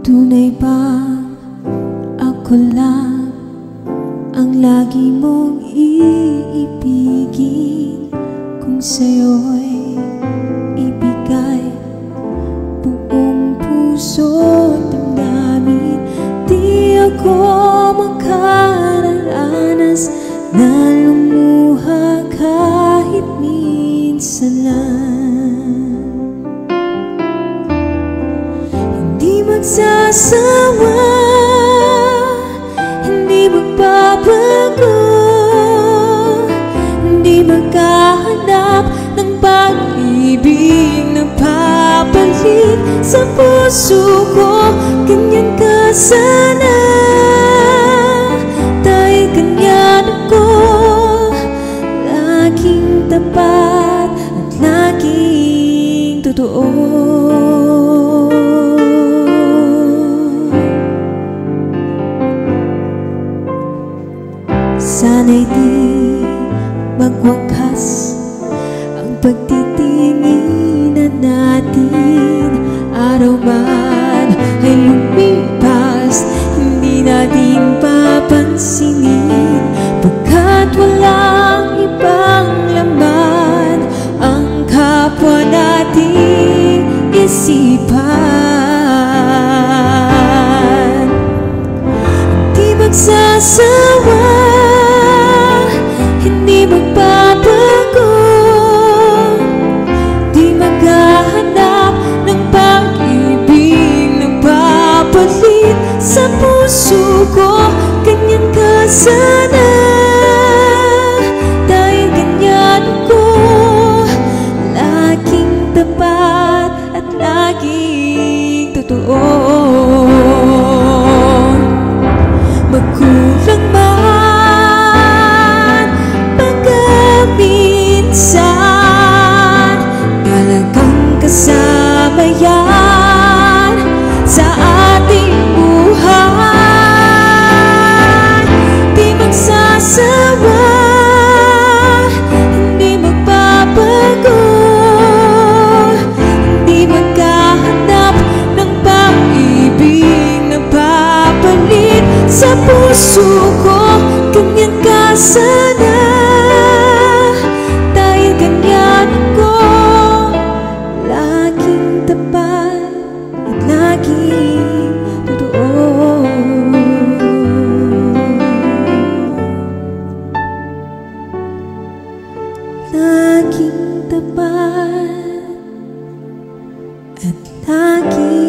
Tunay bang ako lang ang lagi mong iibigin? Kung sa'yo'y ibigay buong puso at damdamin, di ako makararanas na lumuha kahit minsan lang. Hindi magsasawa, hindi magbabago, hindi maghahanap ng pag-ibig na papalit sa puso ko. Ganyan ka sana, dahil ganyan ako, laging tapat at laging totoo. Sana'y di magwakas ang pagtitinginan natin. Araw man ay lumipas, hindi natin papansinin, pagkat walang ibang laman ang kapwa nating isipan. Di magsasawa, hindi magbabago, di maghahanap ng pag-ibig na papalit sa puso ko. Ganyan ka sana, dahil ganyan ako, laging tapat at laging totoo. Magkulang man pagkaminsan, talagang kasama yan sa ating buhay. Di magsasawa, hindi magbabago, hindi maghahanap ng pag-ibig na papalit sa puso ko. Ganyan ka sana, dahil ganyan ako, laging tapat at laging totoo. Laging tapat at laging